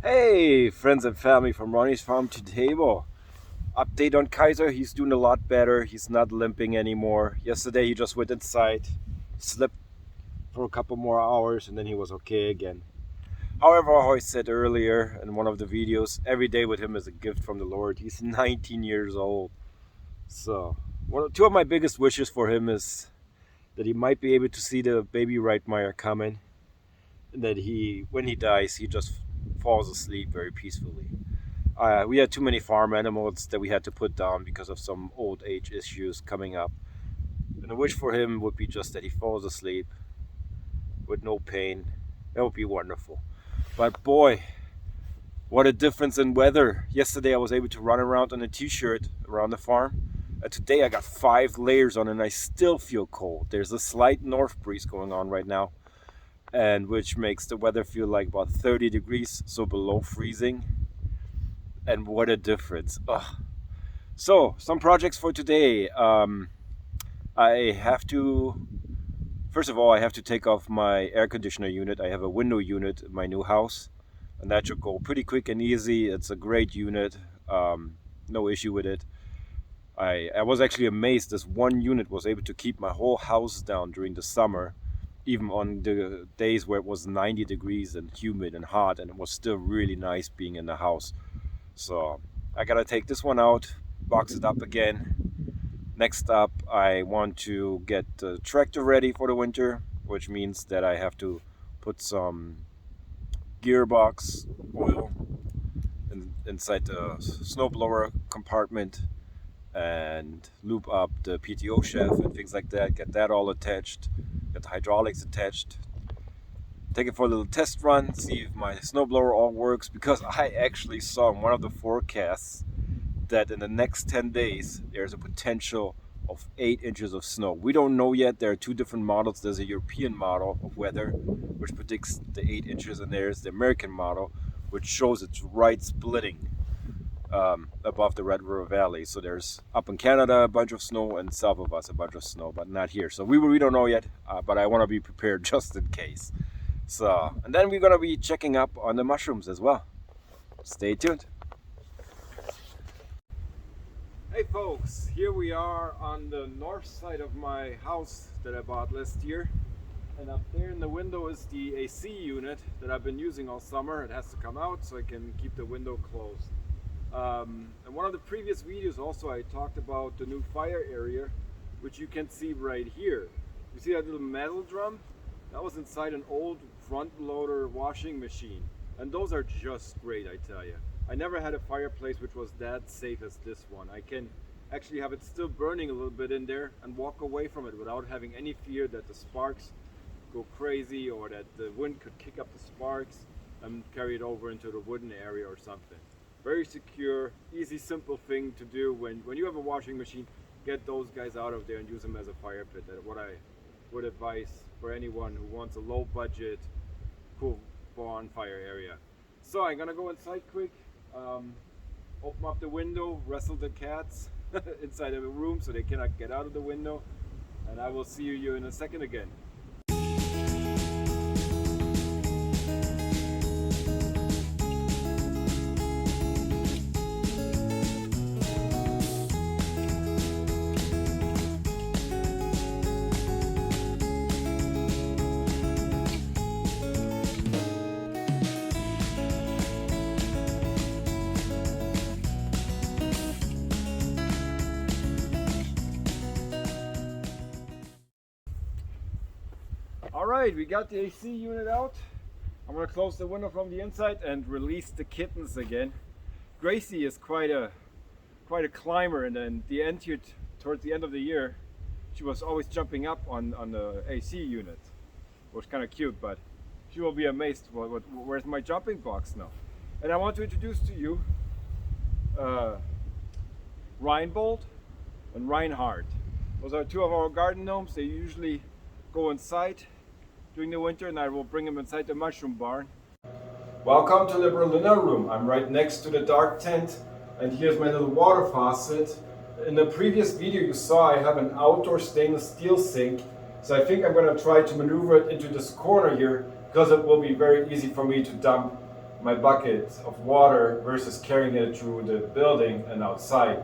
Hey, friends and family from Ronny's farm to table. Update on Kaiser, he's doing a lot better. He's not limping anymore. Yesterday he just went inside, slept for a couple more hours, and then he was okay again. However, how I said earlier in one of the videos, every day with him is a gift from the Lord. He's 19 years old. So, two of my biggest wishes for him is that he might be able to see the baby Reitmeier coming, and that when he dies, he just falls asleep very peacefully. We had too many farm animals that we had to put down because of some old age issues coming up. And a wish for him would be just that he falls asleep with no pain. That would be wonderful. But boy, what a difference in weather. Yesterday I was able to run around on a t-shirt around the farm. Today I got 5 layers on and I still feel cold. There's a slight north breeze going on right now, and which makes the weather feel like about 30 degrees, so below freezing. And what a difference. Ugh. So, some projects for today. I have to, first of all, I have to take off my air conditioner unit. I have a window unit in my new house, and that should go pretty quick and easy. It's a great unit, no issue with it. I was actually amazed this one unit was able to keep my whole house down during the summer, even on the days where it was 90 degrees and humid and hot, and it was still really nice being in the house. So I gotta take this one out, box it up again. Next up, I want to get the tractor ready for the winter, which means that I have to put some gearbox oil inside the snowblower compartment and loop up the PTO shaft and things like that. Get that all attached, get the hydraulics attached. Take it for a little test run, see if my snowblower all works, because I actually saw in one of the forecasts that in the next 10 days there's a potential of 8 inches of snow. We don't know yet. There are 2 different models. There's a European model of weather which predicts the 8 inches, and there's the American model which shows it's right splitting above the Red River Valley. So there's up in Canada a bunch of snow and south of us a bunch of snow, but not here. So we don't know yet, but I want to be prepared just in case. So, and then we're gonna be checking up on the mushrooms as well. Stay tuned. Hey folks, here we are on the north side of my house that I bought last year. And up there in the window is the AC unit that I've been using all summer. It has to come out so I can keep the window closed. In one of the previous videos also I talked about the new fire area, which you can see right here. You see that little metal drum? That was inside an old front loader washing machine, and those are just great, I tell you. I never had a fireplace which was that safe as this one. I can actually have it still burning a little bit in there and walk away from it without having any fear that the sparks go crazy or that the wind could kick up the sparks and carry it over into the wooden area or something. Very secure, easy, simple thing to do when you have a washing machine. Get those guys out of there and use them as a fire pit. That's what I would advise for anyone who wants a low budget, cool bonfire area. So I'm gonna go inside quick, open up the window, wrestle the cats inside of the room so they cannot get out of the window, and I will see you in a second again. Alright, we got the AC unit out. I'm going to close the window from the inside and release the kittens again. Gracie is quite a climber, and then towards the end of the year, she was always jumping up on the AC unit. It was kind of cute, but she will be amazed, where's my jumping box now? And I want to introduce to you Reinbold and Reinhardt. Those are 2 of our garden gnomes. They usually go inside during the winter, and I will bring them inside the mushroom barn. Welcome to the Berliner room. I'm right next to the dark tent, and here's my little water faucet. In the previous video you saw I have an outdoor stainless steel sink, so I think I'm going to try to maneuver it into this corner here, because it will be very easy for me to dump my bucket of water versus carrying it through the building and outside.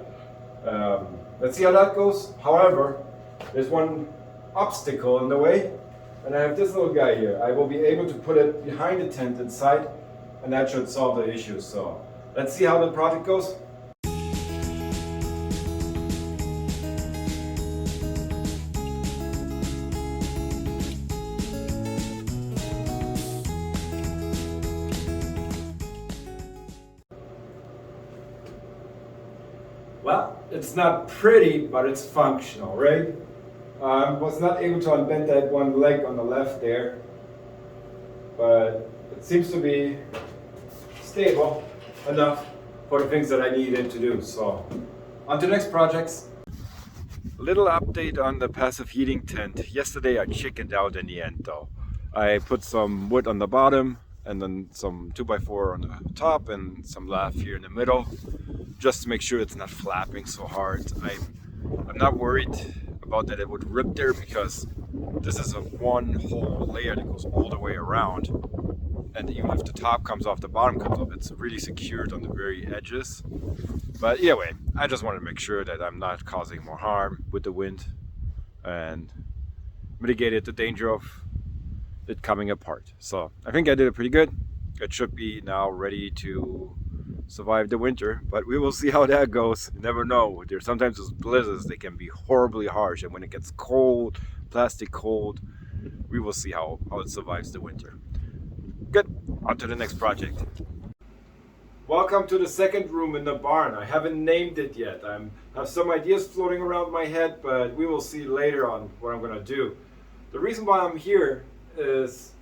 Let's see how that goes. However, there's one obstacle in the way, and I have this little guy here. I will be able to put it behind the tent inside, and that should solve the issue. So let's see how the project goes. Well, it's not pretty, but it's functional, right? Was not able to unbend that one leg on the left there, but it seems to be stable enough for the things that I needed to do. So, on to the next projects. Little update on the passive heating tent. Yesterday I chickened out in the end though. I put some wood on the bottom and then some 2x4 on the top and some lath here in the middle, just to make sure it's not flapping so hard. I'm not worried about that it would rip there, because this is a one whole layer that goes all the way around, and even if the top comes off, the bottom comes off, it's really secured on the very edges. But either way, I just want to make sure that I'm not causing more harm with the wind and mitigated the danger of it coming apart. So I think I did it pretty good. It should be now ready to survive the winter, but we will see how that goes. You never know. There's sometimes those blizzards, they can be horribly harsh, and when it gets cold, plastic cold, we will see how it survives the winter. Good, on to the next project. Welcome to the second room in the barn. I haven't named it yet. I have some ideas floating around my head, but we will see later on what I'm going to do. The reason why I'm here is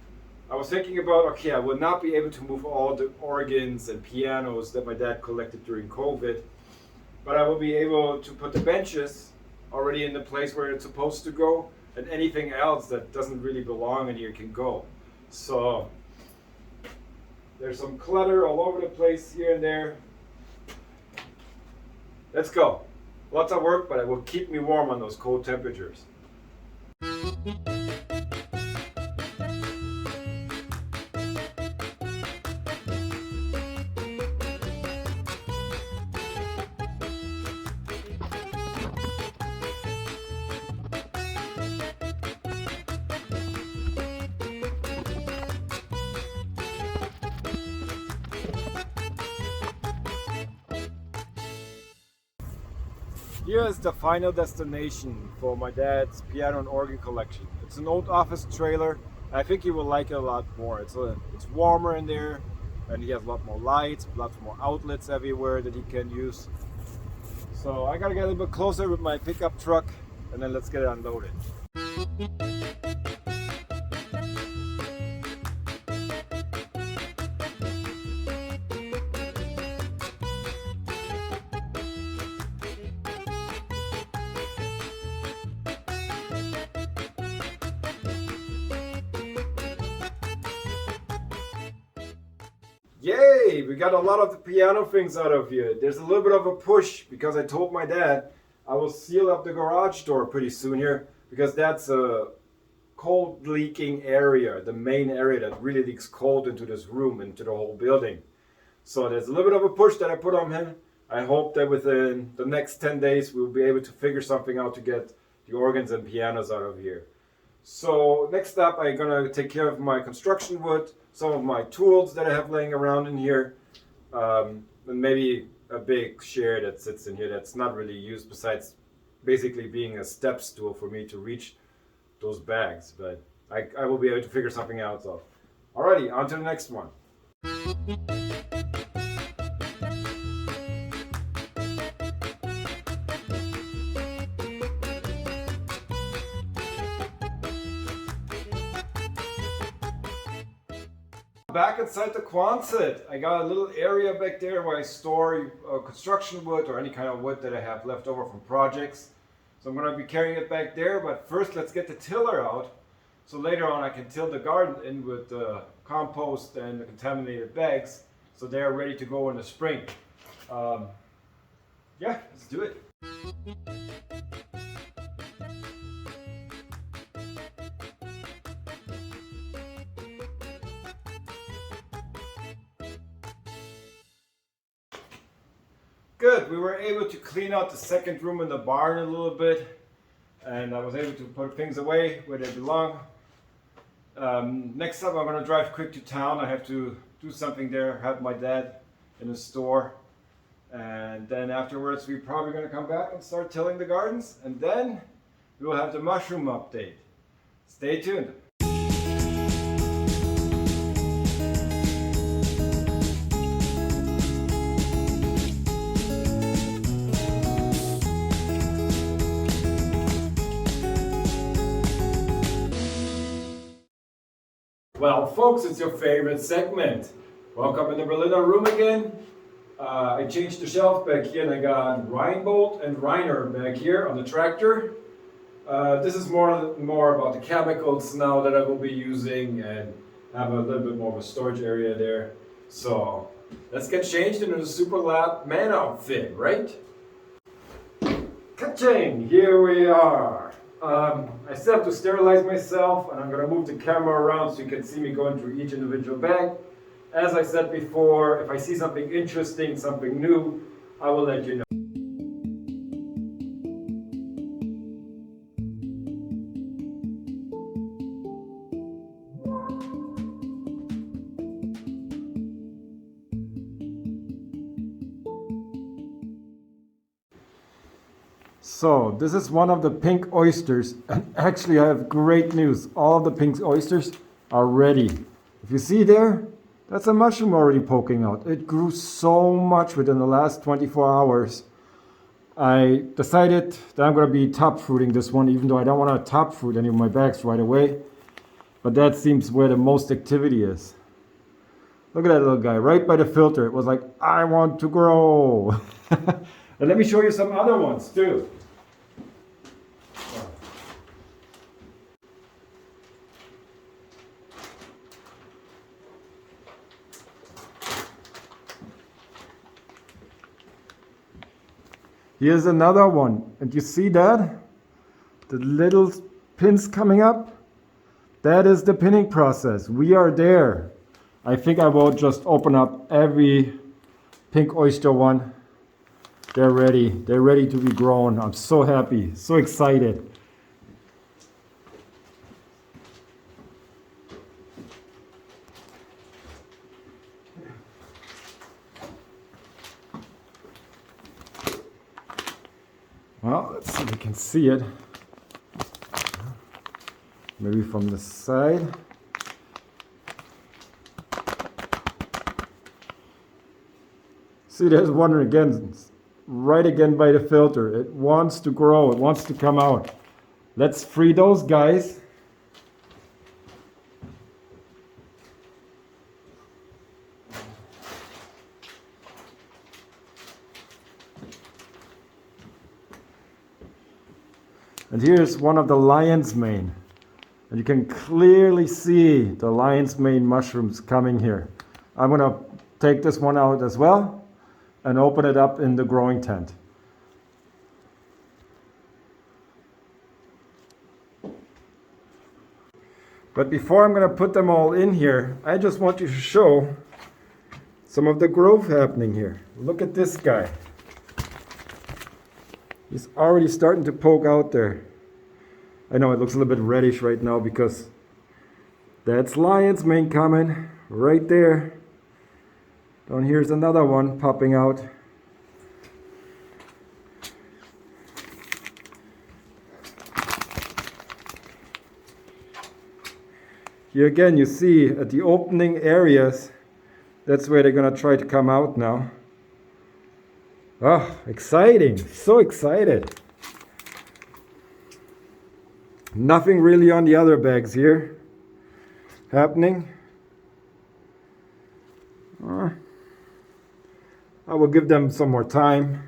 I was thinking about, okay, I will not be able to move all the organs and pianos that my dad collected during COVID, but I will be able to put the benches already in the place where it's supposed to go, and anything else that doesn't really belong in here can go. So there's some clutter all over the place here and there. Let's go. Lots of work, but it will keep me warm on those cold temperatures. Here is the final destination for my dad's piano and organ collection. It's an old office trailer. I think he will like it a lot more. It's warmer in there, and he has a lot more lights, lots more outlets everywhere that he can use. So I gotta get a little bit closer with my pickup truck, and then let's get it unloaded. Yay! We got a lot of the piano things out of here. There's a little bit of a push because I told my dad I will seal up the garage door pretty soon here, because that's a cold leaking area, the main area that really leaks cold into this room, into the whole building. So there's a little bit of a push that I put on him. I hope that within the next 10 days we'll be able to figure something out to get the organs and pianos out of here. So next up, I'm gonna take care of my construction wood, some of my tools that I have laying around in here, and maybe a big chair that sits in here that's not really used, besides basically being a step stool for me to reach those bags. But I will be able to figure something out. So, alrighty, on to the next one. Back inside the Quonset, I got a little area back there where I store construction wood or any kind of wood that I have left over from projects. So I'm going to be carrying it back there, but first let's get the tiller out, so later on I can till the garden in with the compost and the contaminated bags, so they're ready to go in the spring. Yeah, let's do it. Good. We were able to clean out the second room in the barn a little bit, and I was able to put things away where they belong. Next up, I'm gonna drive quick to town. I have to do something there, help my dad in the store. And then afterwards, we're probably gonna come back and start tilling the gardens, and then we will have the mushroom update. Stay tuned. Well, folks, it's your favorite segment. Welcome in the Berliner room again. I changed the shelf back here and I got Reinbold and Reiner back here on the tractor. This is more about the chemicals now that I will be using and have a little bit more of a storage area there. So let's get changed into the Super Lab man outfit, right? Ka-ching! Here we are. I still have to sterilize myself, and I'm going to move the camera around so you can see me going through each individual bag. As I said before, if I see something interesting, something new, I will let you know. So this is one of the pink oysters, and actually I have great news. All of the pink oysters are ready. If you see there, that's a mushroom already poking out. It grew so much within the last 24 hours. I decided that I'm going to be top fruiting this one, even though I don't want to top fruit any of my bags right away. But that seems where the most activity is. Look at that little guy right by the filter. It was like, I want to grow. And let me show you some other ones too. Here's another one, and you see that? The little pins coming up? That is the pinning process. We are there. I think I will just open up every pink oyster one. They're ready. They're ready to be grown. I'm so happy, so excited. Well, let's see if we can see it. Maybe from the side. See, there's one again, right again by the filter. It wants to grow, it wants to come out. Let's free those guys. And here's one of the lion's mane. And you can clearly see the lion's mane mushrooms coming here. I'm going to take this one out as well and open it up in the growing tent. But before I'm going to put them all in here, I just want to show some of the growth happening here. Look at this guy. He's already starting to poke out there. I know it looks a little bit reddish right now because that's lion's mane coming right there. Down here's another one popping out. Here again you see at the opening areas, that's where they're gonna try to come out now. Oh, exciting, so excited. Nothing really on the other bags here happening. I will give them some more time.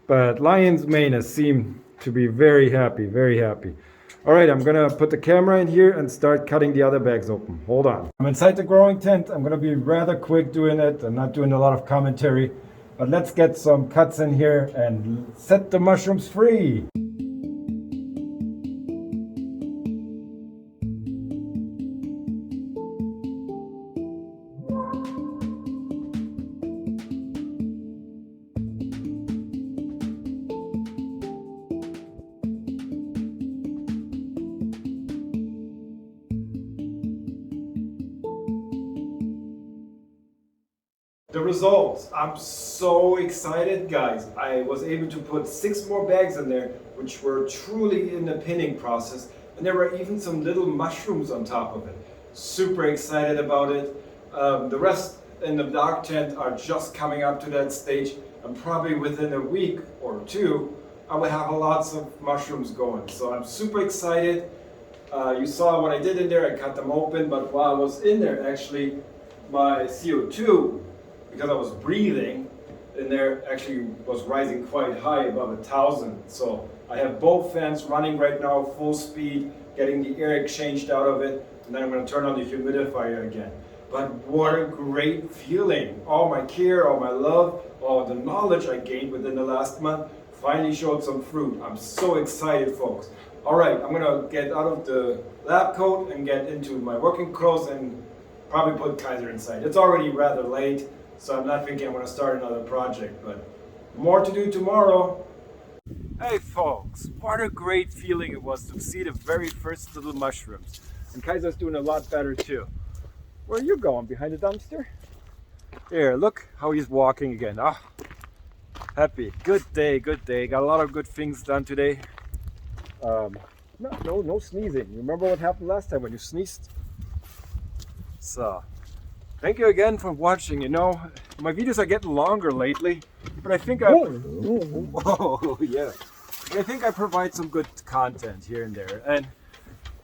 But lion's mane seem to be very happy, very happy. All right, I'm gonna put the camera in here and start cutting the other bags open. Hold on. I'm inside the growing tent. I'm gonna be rather quick doing it. I'm not doing a lot of commentary. But let's get some cuts in here and set the mushrooms free. The results. I'm so excited, guys. I was able to put 6 more bags in there, which were truly in the pinning process. And there were even some little mushrooms on top of it. Super excited about it. The rest in the dark tent are just coming up to that stage. And probably within a week or two, I will have lots of mushrooms going. So I'm super excited. You saw what I did in there. I cut them open, but while I was in there, actually, my CO2, because I was breathing in there, actually was rising quite high, above 1,000. So I have both fans running right now, full speed, getting the air exchanged out of it, and then I'm going to turn on the humidifier again. But what a great feeling. All my care, all my love, all the knowledge I gained within the last month finally showed some fruit. I'm so excited, folks. All right, I'm going to get out of the lab coat and get into my working clothes and probably put Kaiser inside. It's already rather late. So I'm not thinking I'm going to start another project, but more to do tomorrow. Hey folks, what a great feeling it was to see the very first little mushrooms. And Kaiser's doing a lot better too. Where are you going? Behind the dumpster? Here, look how he's walking again. Ah, happy. Good day, good day. Got a lot of good things done today. No sneezing. Remember what happened last time when you sneezed? So, thank you again for watching. You know, my videos are getting longer lately, but I think I think I provide some good content here and there. And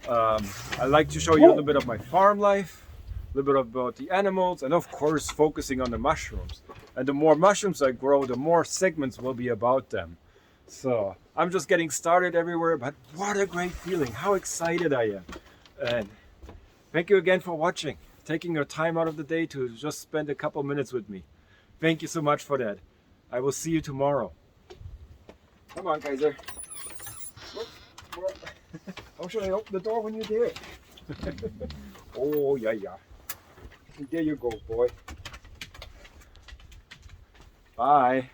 I like to show you a little bit of my farm life, a little bit about the animals, and of course focusing on the mushrooms. And the more mushrooms I grow, the more segments will be about them. So I'm just getting started everywhere, but what a great feeling. How excited I am. And thank you again for watching, taking your time out of the day to just spend a couple minutes with me. Thank you so much for that. I will see you tomorrow. Come on, Kaiser. How should I open the door when you're there? Oh, yeah. There you go, boy. Bye.